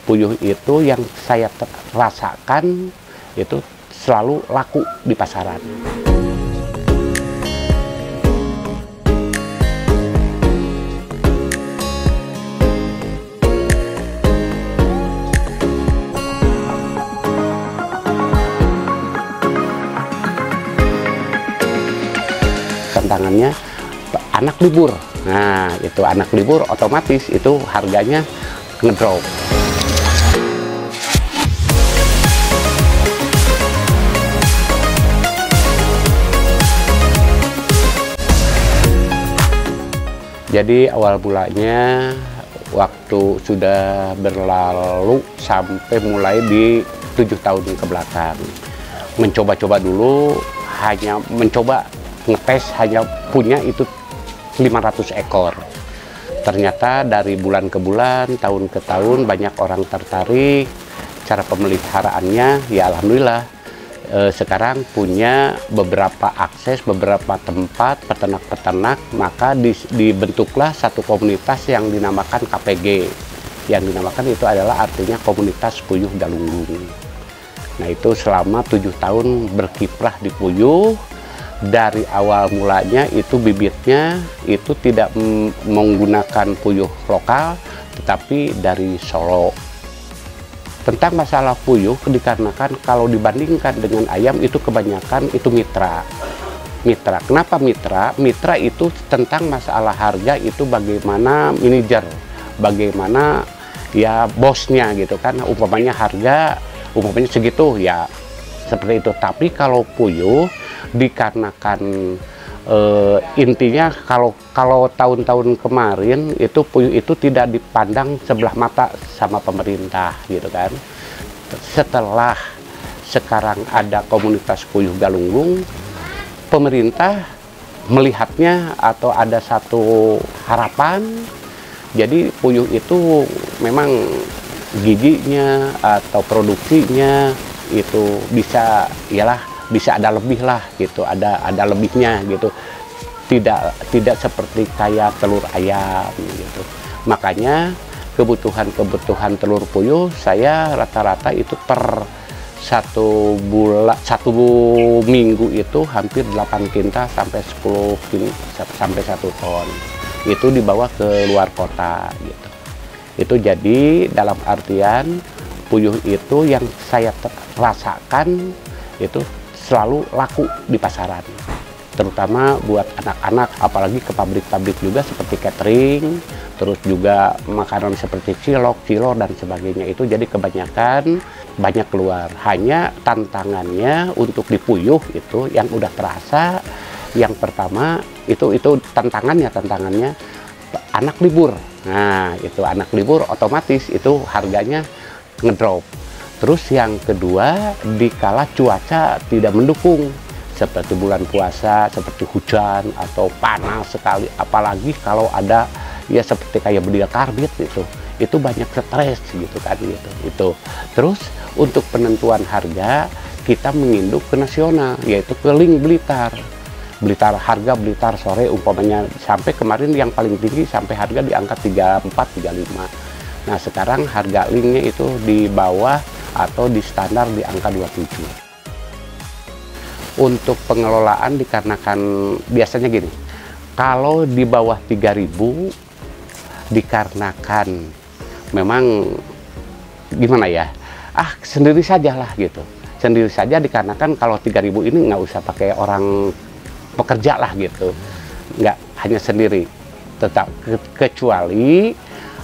puyuh itu yang saya rasakan itu selalu laku di pasaran. Tantangannya anak libur. Nah, itu anak libur otomatis itu harganya ngedrop. Jadi awal mulanya waktu sudah berlalu sampai mulai di 7 tahun ke belakang. Mencoba-coba dulu, hanya mencoba ngetes, hanya punya itu 500 ekor. Ternyata dari bulan ke bulan, tahun ke tahun banyak orang tertarik. Cara pemeliharaannya ya alhamdulillah sekarang punya beberapa akses, beberapa tempat peternak-peternak, maka dibentuklah satu komunitas yang dinamakan KPG. Yang dinamakan itu adalah artinya Komunitas Puyuh Galunggung. Nah, itu selama 7 tahun berkiprah di puyuh. Dari awal mulanya itu bibitnya itu tidak menggunakan puyuh lokal, tetapi dari Solo. Tentang masalah puyuh, dikarenakan kalau dibandingkan dengan ayam itu kebanyakan itu mitra. Mitra, kenapa mitra? Mitra itu tentang masalah harga itu bagaimana manajer, bagaimana ya bosnya gitu kan. Umpamanya harga, umpamanya segitu ya seperti itu. Tapi kalau puyuh dikarenakan intinya kalau tahun-tahun kemarin itu puyuh itu tidak dipandang sebelah mata sama pemerintah gitu kan. Setelah sekarang ada komunitas puyuh Galunggung, pemerintah melihatnya atau ada satu harapan. Jadi puyuh itu memang giginya atau produksinya itu bisa bisa ada lebih lah gitu, ada lebihnya gitu, tidak seperti kayak telur ayam gitu. Makanya kebutuhan telur puyuh saya rata-rata itu per satu minggu itu hampir 8 kintal sampai 10 sampai 1 ton itu dibawa ke luar kota gitu. Itu jadi dalam artian puyuh itu yang saya rasakan itu selalu laku di pasaran, terutama buat anak-anak, apalagi ke pabrik-pabrik juga seperti catering, terus juga makanan seperti cilok, cilor dan sebagainya itu jadi kebanyakan banyak keluar. Hanya tantangannya untuk di puyuh itu yang udah terasa, yang pertama itu tantangannya anak libur. Nah, itu anak libur otomatis itu harganya ngedrop. Terus yang kedua, dikala cuaca tidak mendukung, seperti bulan puasa, seperti hujan atau panas sekali, apalagi kalau ada ya seperti kayak bedil karbit itu banyak stres gitu kan gitu. Itu. Terus untuk penentuan harga kita menginduk ke nasional, yaitu ke link Blitar. Harga Blitar sore umpamanya sampai kemarin yang paling tinggi sampai harga di angka 34, 35. Nah, sekarang harga linknya itu di bawah atau di standar di angka 27. Untuk pengelolaan dikarenakan biasanya gini, kalau di bawah 3.000 dikarenakan memang gimana ya, sendiri saja lah gitu, sendiri saja dikarenakan kalau 3.000 ini nggak usah pakai orang pekerja lah gitu, nggak, hanya sendiri. Tetap kecuali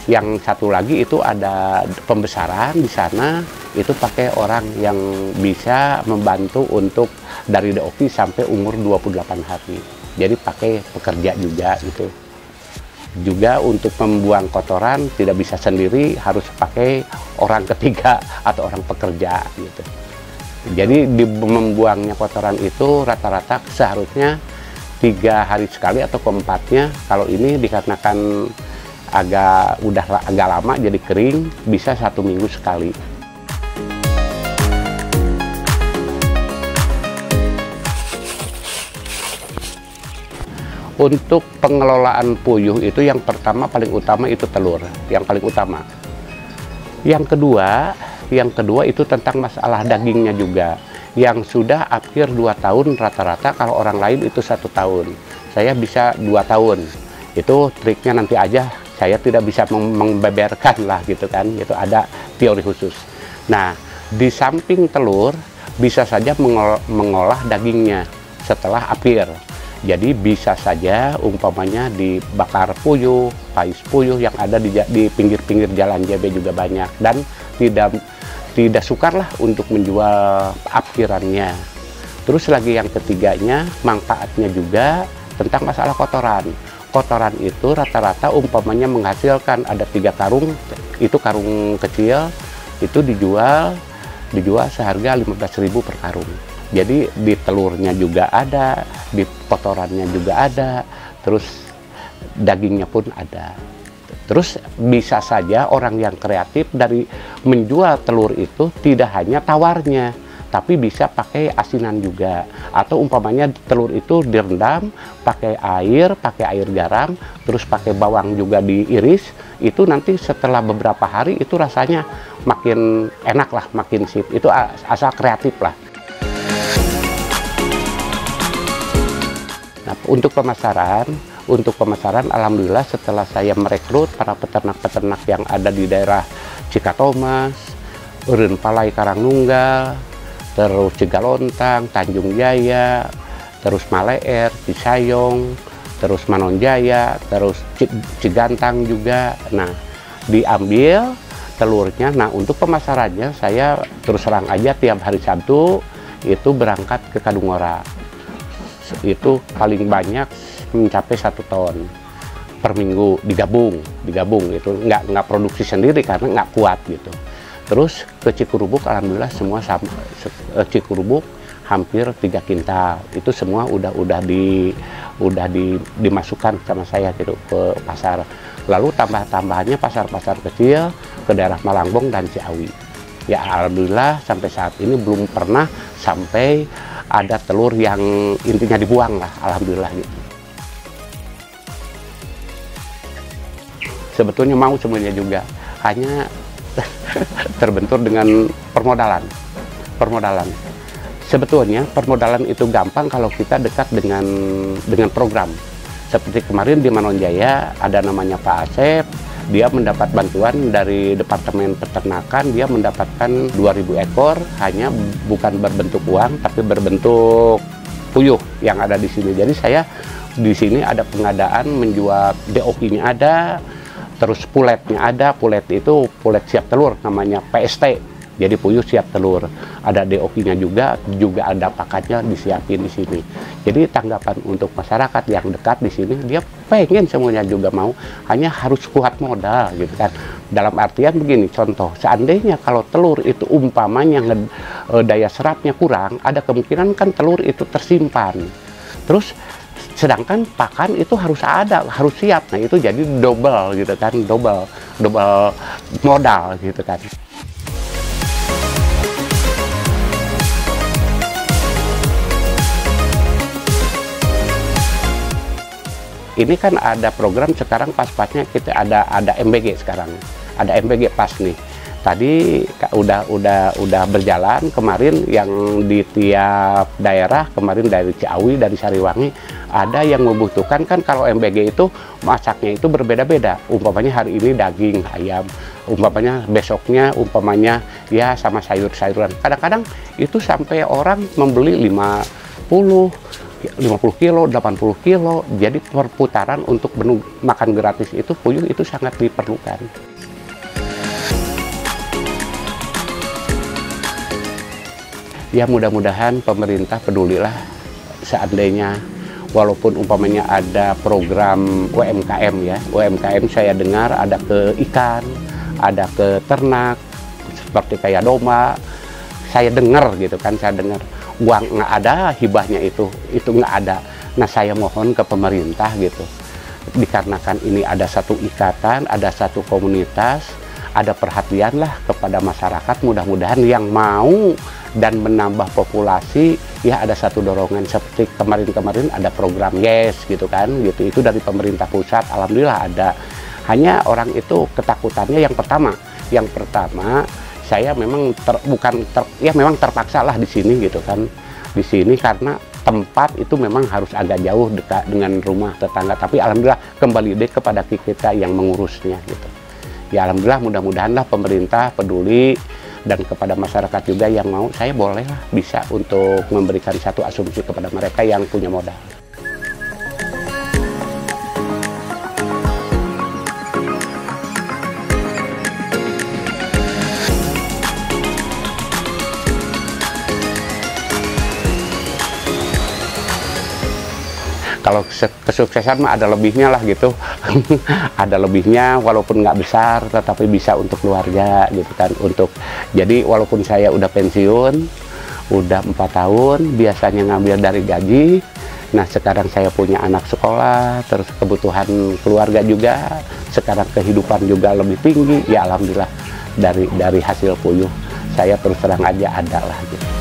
yang satu lagi itu ada pembesaran di sana, itu pakai orang yang bisa membantu untuk dari DOP sampai umur 28 hari. Jadi pakai pekerja juga gitu. Juga untuk membuang kotoran tidak bisa sendiri, harus pakai orang ketiga atau orang pekerja gitu. Jadi di membuangnya kotoran itu rata-rata seharusnya 3 hari sekali atau keempatnya. Kalau ini dikarenakan udah agak lama jadi kering, bisa 1 minggu sekali. Untuk pengelolaan puyuh itu yang pertama paling utama itu telur, yang paling utama. Yang kedua itu tentang masalah dagingnya juga, yang sudah akhir 2 tahun rata-rata, kalau orang lain itu 1 tahun, saya bisa 2 tahun. Itu triknya nanti aja, saya tidak bisa membeberkan lah gitu kan, itu ada teori khusus. Nah, di samping telur bisa saja mengolah dagingnya setelah apir. Jadi bisa saja umpamanya dibakar puyuh, pais puyuh yang ada di pinggir-pinggir jalan JB juga banyak, dan tidak sukar lah untuk menjual apirannya. Terus lagi yang ketiganya, manfaatnya juga tentang masalah kotoran. Kotoran itu rata-rata umpamanya menghasilkan ada 3 karung, itu karung kecil, itu dijual seharga 15.000 per karung. Jadi di telurnya juga ada, di kotorannya juga ada, terus dagingnya pun ada. Terus bisa saja orang yang kreatif dari menjual telur itu tidak hanya tawarnya, tapi bisa pakai asinan juga. Atau umpamanya telur itu direndam, pakai air garam, terus pakai bawang juga diiris, itu nanti setelah beberapa hari itu rasanya makin enak lah, makin sip. Itu asal kreatif lah. Nah, untuk pemasaran, alhamdulillah setelah saya merekrut para peternak-peternak yang ada di daerah Cikatomas, Eureun Palai Karangnunggal, terus Cigalontang, Tanjung Jaya, terus Maleer, Cisayong, terus Manonjaya, terus Cigantang juga. Nah, diambil telurnya. Nah, untuk pemasarannya saya terus terang aja tiap hari Sabtu itu berangkat ke Kadungora. Itu paling banyak mencapai 1 ton per minggu, digabung itu nggak produksi sendiri karena nggak kuat gitu. Terus ke Cikurubuk, alhamdulillah semua sama. Cikurubuk hampir 3 kintal, itu semua udah dimasukkan sama saya gitu ke pasar. Lalu tambah-tambahannya pasar-pasar kecil ke daerah Malangbong dan Ciawi. Ya alhamdulillah sampai saat ini belum pernah sampai ada telur yang intinya dibuang lah, alhamdulillah gitu. Sebetulnya mau semuanya juga, hanya terbentur dengan permodalan. Sebetulnya permodalan itu gampang kalau kita dekat dengan program. Seperti kemarin di Manonjaya ada namanya Pak Asep, dia mendapat bantuan dari Departemen Peternakan, dia mendapatkan 2.000 ekor, hanya bukan berbentuk uang tapi berbentuk puyuh yang ada di sini. Jadi saya di sini ada pengadaan menjual DOP-nya ada, terus puletnya ada. Pulet itu pulet siap telur, namanya PST. Jadi puyuh siap telur. Ada DOP-nya juga ada pakatnya disiapin di sini. Jadi tanggapan untuk masyarakat yang dekat di sini, dia pengen semuanya juga mau, hanya harus kuat modal gitu kan. Dalam artian begini, contoh, seandainya kalau telur itu umpamanya daya serapnya kurang, ada kemungkinan kan telur itu tersimpan. Terus sedangkan pakan itu harus ada, harus siap. Nah itu jadi double gitu kan, double modal gitu kan. Ini kan ada program sekarang pas-pasnya kita ada MBG sekarang, ada MBG pas nih. Tadi udah berjalan kemarin yang di tiap daerah, kemarin dari Ciawi, dari Sariwangi, ada yang membutuhkan kan kalau MBG itu masaknya itu berbeda-beda. Umpamanya hari ini daging ayam, umpamanya besoknya umpamanya ya sama sayur-sayuran. Kadang-kadang itu sampai orang membeli 50 kilo, 80 kilo. Jadi perputaran untuk menu makan gratis itu puyuh itu sangat diperlukan. Ya mudah-mudahan pemerintah pedulilah, seandainya walaupun umpamanya ada program UMKM ya. UMKM saya dengar ada ke ikan, ada ke ternak seperti kayak domba. Saya dengar gitu kan, saya dengar uang nggak ada, hibahnya itu nggak ada. Nah saya mohon ke pemerintah gitu, dikarenakan ini ada satu ikatan, ada satu komunitas, ada perhatian lah kepada masyarakat, mudah-mudahan yang mau dan menambah populasi ya ada satu dorongan. Seperti kemarin-kemarin ada program Yes gitu kan, gitu itu dari pemerintah pusat, alhamdulillah ada. Hanya orang itu ketakutannya yang pertama Yang pertama, saya memang memang terpaksa lah di sini gitu kan. Di sini karena tempat itu memang harus agak jauh dekat dengan rumah tetangga. Tapi alhamdulillah kembali deh kepada kita yang mengurusnya gitu. Ya alhamdulillah, mudah-mudahanlah pemerintah peduli, dan kepada masyarakat juga yang mau, saya bolehlah bisa untuk memberikan satu asumsi kepada mereka yang punya modal. Kalau kesuksesan mah ada lebihnya lah gitu. Ada lebihnya, walaupun nggak besar tetapi bisa untuk keluarga gitu kan. Jadi walaupun saya udah pensiun, udah 4 tahun biasanya ngambil dari gaji, nah sekarang saya punya anak sekolah, terus kebutuhan keluarga juga, sekarang kehidupan juga lebih tinggi, ya alhamdulillah dari hasil puyuh saya terus terang aja ada lah gitu.